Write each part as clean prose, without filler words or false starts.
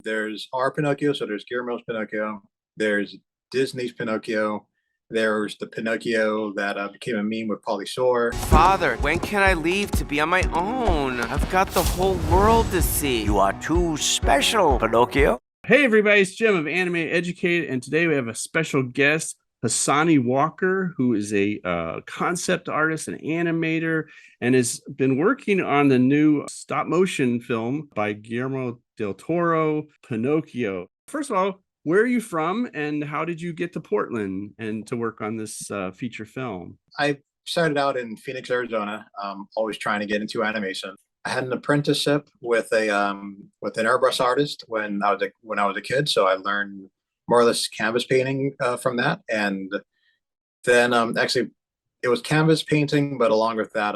There's our Pinocchio, so there's Guillermo's Pinocchio. There's Disney's Pinocchio. There's the Pinocchio that became a meme with Pauly Shore. Father, when can I leave to be on my own? I've got the whole world to see. You are too special, Pinocchio. Hey everybody, it's Jim of Anime Educated, and today we have a special guest, Hasani Walker, who is a concept artist and animator, and has been working on the new stop motion film by Guillermo Del Toro, Pinocchio. First of all, where are you from, and how did you get to Portland and to work on this feature film? I started out in Phoenix, Arizona, always trying to get into animation. I had an apprenticeship with with an airbrush artist when I was a kid, so I learned more or less canvas painting from that. And then actually, it was canvas painting, but along with that,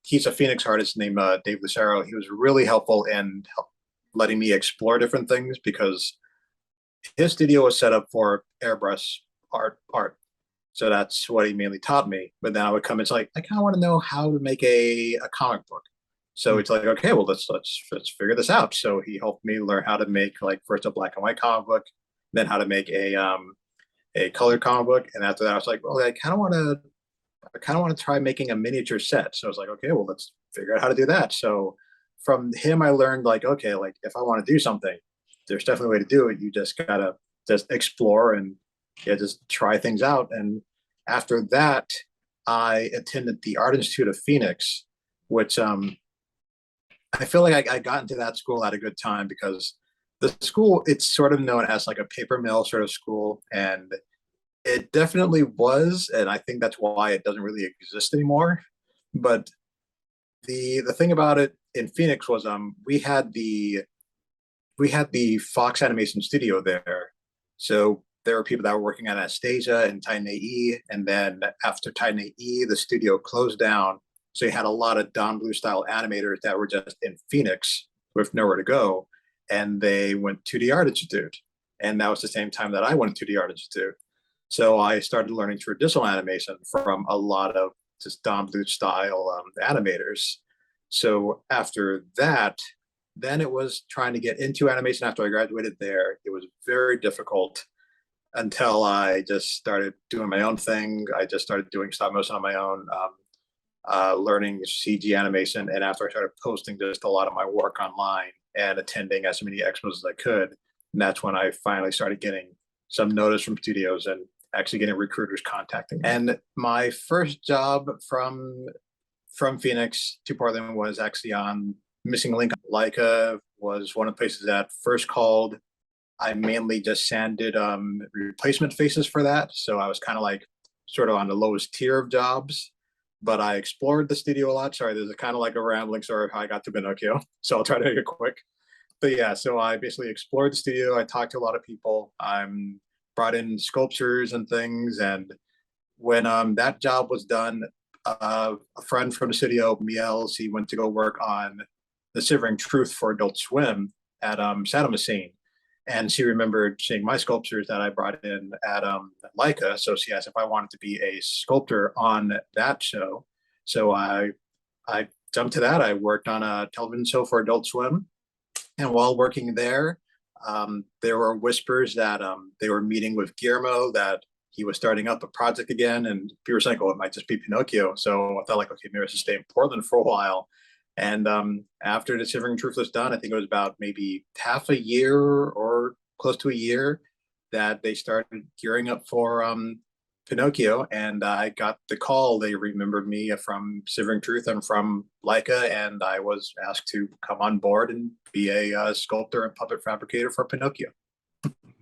he's a Phoenix artist named Dave Lucero. He was really helpful in letting me explore different things because his studio was set up for airbrush art. So that's what he mainly taught me. But then I would come, it's like, I kind of want to know how to make a comic book. So it's like, okay, well, let's figure this out. So he helped me learn how to make, like, first a black and white comic book, then how to make a color comic book. And after that, I was like, well, I kind of want to try making a miniature set. So I was like, okay, well, let's figure out how to do that. So from him, I learned, like, okay, like, if I want to do something, there's definitely a way to do it. You just gotta just explore and just try things out. And after that, I attended the Art Institute of Phoenix, which I feel like I got into that school at a good time because the school, it's sort of known as like a paper mill sort of school, and it definitely was, and I think that's why it doesn't really exist anymore. But the thing about it in Phoenix was we had the Fox Animation Studio there. So there were people that were working at Anastasia and Titan AE, and then after Titan AE, the studio closed down. So you had a lot of Don Bluth style animators that were just in Phoenix with nowhere to go, and they went to the Art Institute. And that was the same time that I went to the Art Institute. So I started learning traditional animation from a lot of just Don Bluth style animators. So after that, then it was trying to get into animation after I graduated there. It was very difficult until I just started doing my own thing. I just started doing stop motion on my own, learning CG animation. And after I started posting just a lot of my work online and attending as many expos as I could, and that's when I finally started getting some notice from studios and actually getting recruiters contacting me. And my first job from Phoenix to Portland was actually on Missing Link. Leica was one of the places that first called. I mainly just sanded replacement faces for that. So I was kind of like sort of on the lowest tier of jobs, but I explored the studio a lot. Sorry, there's a kind of like a rambling story of how I got to Pinocchio. So I'll try to make it quick. But yeah, so I basically explored the studio. I talked to a lot of people. I brought in sculptures and things. And when that job was done, a friend from the studio, Miels, he went to go work on The Shivering Truth for Adult Swim at Saddam Hussein. And she remembered seeing my sculptures that I brought in at Leica. So she asked if I wanted to be a sculptor on that show. So I jumped to that. I worked on a television show for Adult Swim. And while working there were whispers that they were meeting with Guillermo, that he was starting up a project again. And people were saying, oh, it might just be Pinocchio. So I thought, like, okay, maybe I should stay in Portland for a while. And after The Shivering Truth was done, I think it was about maybe half a year or close to a year that they started gearing up for Pinocchio. And I got the call. They remembered me from Shivering Truth and from Leica, and I was asked to come on board and be a sculptor and puppet fabricator for Pinocchio.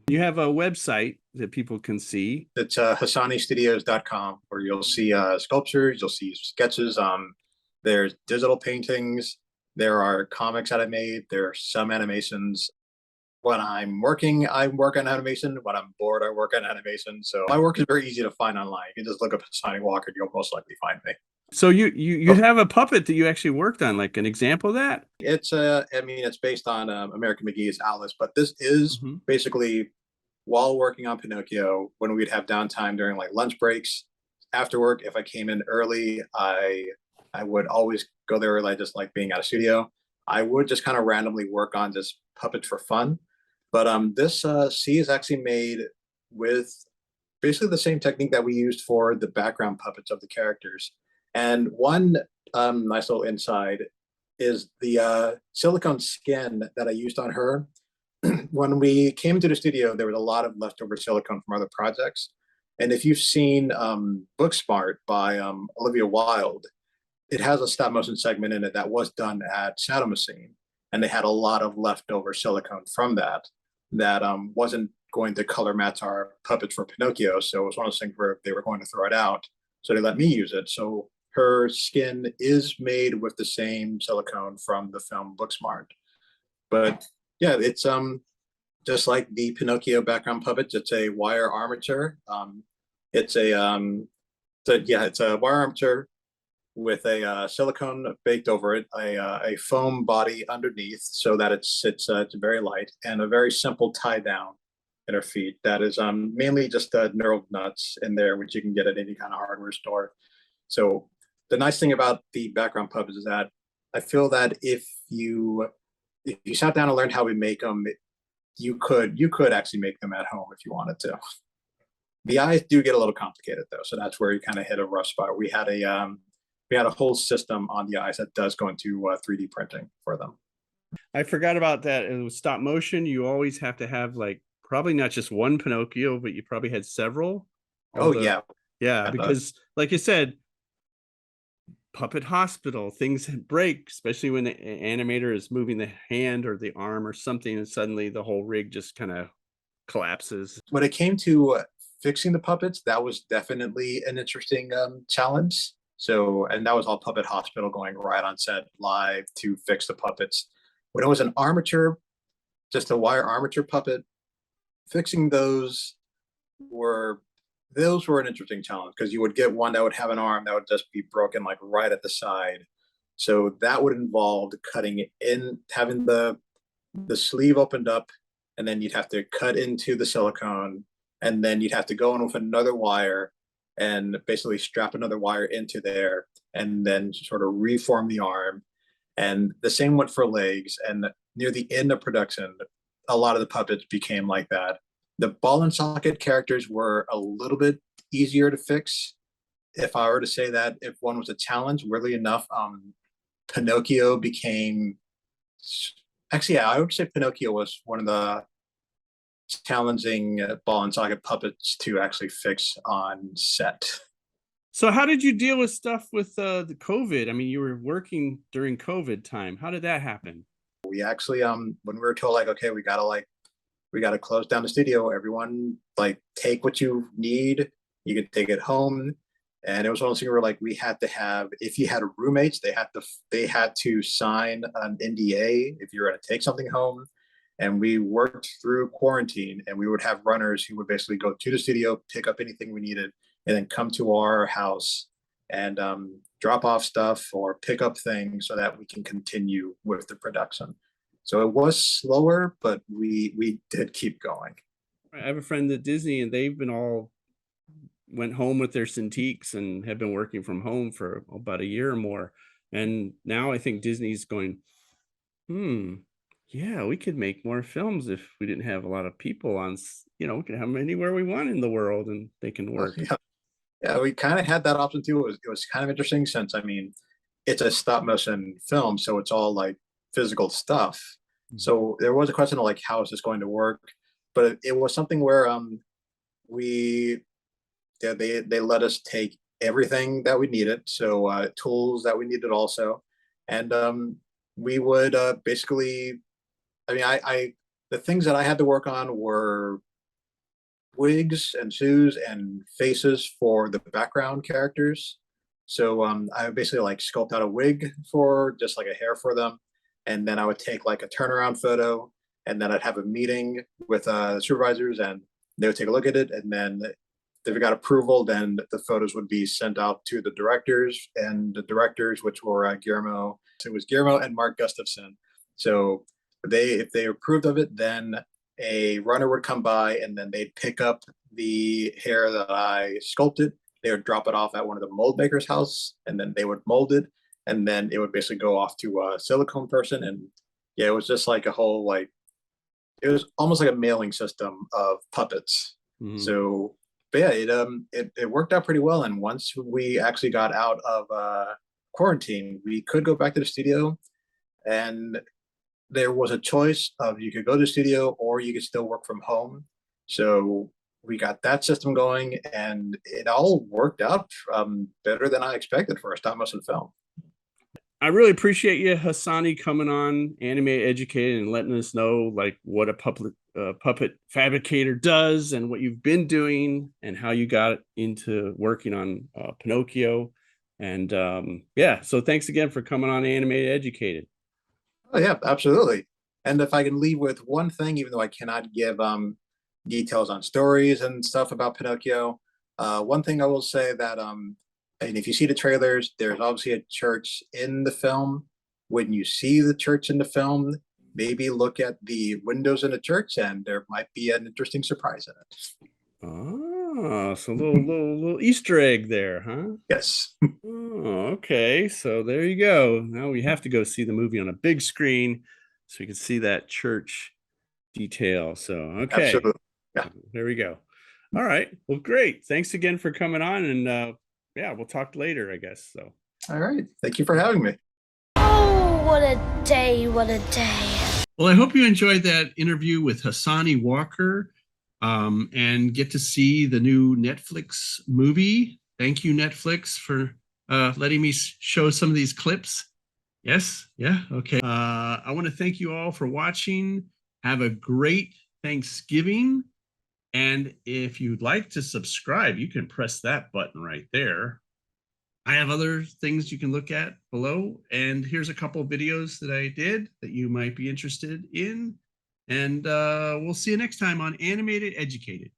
You have a website that people can see. It's HasaniStudios.com, where you'll see sculptures, you'll see sketches. There's digital paintings. There are comics that I made. There are some animations. When I'm working, I work on animation. When I'm bored, I work on animation. So my work is very easy to find online. You can just look up Hasani Walker. You'll most likely find me. So you have a puppet that you actually worked on, like an example of that? It's it's based on American McGee's Alice, but this is basically while working on Pinocchio, when we'd have downtime during like lunch breaks, after work, if I came in early, I would always go there early. I just like being at a studio. I would just kind of randomly work on just puppets for fun. But this C is actually made with basically the same technique that we used for the background puppets of the characters. And one nice little inside is the silicone skin that I used on her. When we came to the studio, there was a lot of leftover silicone from other projects. And if you've seen Booksmart by Olivia Wilde, it has a stop motion segment in it that was done at Shadow Machine. And they had a lot of leftover silicone from that wasn't going to color match our puppets for Pinocchio. So it was one of those things where they were going to throw it out. So they let me use it. So her skin is made with the same silicone from the film Booksmart. But yeah, it's just like the Pinocchio background puppets. It's a wire armature. It's it's a wire armature with a silicone baked over it, a foam body underneath so that it's very light, and a very simple tie down in her feet that is mainly just knurled nuts in there, which you can get at any kind of hardware store. So the nice thing about the background puppets is that I feel that if you sat down and learned how we make them, you could actually make them at home if you wanted to. The eyes do get a little complicated though, so that's where you kind of hit a rough spot. We had a whole system on the eyes that does go into 3D printing for them. I forgot about that. And with stop motion, you always have to have like probably not just one Pinocchio, but you probably had several. Yeah. Yeah, because like you said, puppet hospital, things break, especially when the animator is moving the hand or the arm or something, and suddenly the whole rig just kind of collapses. When it came to fixing the puppets, that was definitely an interesting challenge. So, and that was all Puppet Hospital going right on set live to fix the puppets. When it was an armature, just a wire armature puppet, fixing those were an interesting challenge because you would get one that would have an arm that would just be broken like right at the side. So that would involve cutting it in, having the sleeve opened up, and then you'd have to cut into the silicone, and then you'd have to go in with another wire and basically strap another wire into there and then sort of reform the arm. And the same went for legs. And near the end of production, a lot of the puppets became like that. The ball and socket characters were a little bit easier to fix. If I were to say that if one was a challenge, weirdly enough, Pinocchio became, actually, yeah, I would say Pinocchio was one of the challenging ball and socket puppets to actually fix on set. So how did you deal with stuff with the COVID? I mean, you were working during COVID time. How did that happen? We actually when we were told like, okay, we gotta close down the studio, everyone like take what you need, you can take it home. And it was one of those things where like we had to have, if you had roommates, they had to sign an NDA if you were going to take something home. And we worked through quarantine, and we would have runners who would basically go to the studio, pick up anything we needed, and then come to our house and drop off stuff or pick up things so that we can continue with the production. So it was slower, but we did keep going. I have a friend at Disney, and they've been all went home with their Cintiqs and have been working from home for about a year or more. And now I think Disney's going, yeah, we could make more films if we didn't have a lot of people on, we can have them anywhere we want in the world and they can work. Yeah, we kind of had that option too. It was kind of interesting since, I mean, it's a stop motion film, so it's all like physical stuff. So there was a question of like, how is this going to work? But it was something where they let us take everything that we needed, so tools that we needed also, and we would basically, I mean, the things that I had to work on were wigs and shoes and faces for the background characters. So I would basically like sculpt out a wig for just like a hair for them, and then I would take like a turnaround photo, and then I'd have a meeting with supervisors, and they would take a look at it, and then if it got approval, then the photos would be sent out to the directors, and the directors, which were Guillermo, so it was Guillermo and Mark Gustafson. So if they approved of it, then a runner would come by, and then they'd pick up the hair that I sculpted. They would drop it off at one of the mold makers' house, and then they would mold it, and then it would basically go off to a silicone person. And yeah, it was just like a whole like it was almost like a mailing system of puppets. Mhm. So, but yeah, it worked out pretty well. And once we actually got out of quarantine, we could go back to the studio, and there was a choice of you could go to the studio or you could still work from home. So we got that system going, and it all worked out better than I expected for a stop motion film. I really appreciate you, Hasani, coming on Anime Educated and letting us know like what a puppet fabricator does and what you've been doing and how you got into working on Pinocchio. And yeah, so thanks again for coming on Anime Educated. Oh yeah, absolutely. And if I can leave with one thing, even though I cannot give details on stories and stuff about Pinocchio, one thing I will say that and if you see the trailers, there's obviously a church in the film. When you see the church in the film, maybe look at the windows in the church, and there might be an interesting surprise in it. Oh, so a little Easter egg there, huh? Yes, Oh, okay. So there you go. Now we have to go see the movie on a big screen so we can see that church detail. So okay, absolutely. Yeah. there we go. All right. Well, great. Thanks again for coming on, and yeah, we'll talk later, I guess. So All right. Thank you for having me. Oh, what a day, what a day. well, I hope you enjoyed that interview with Hasani Walker, and get to see the new Netflix movie. Thank you, Netflix, for letting me show some of these clips. Yes, yeah, okay. I want to thank you all for watching. Have a great Thanksgiving. And if you'd like to subscribe, you can press that button right there. I have other things you can look at below. And here's a couple of videos that I did that you might be interested in. And we'll see you next time on Animated Educated.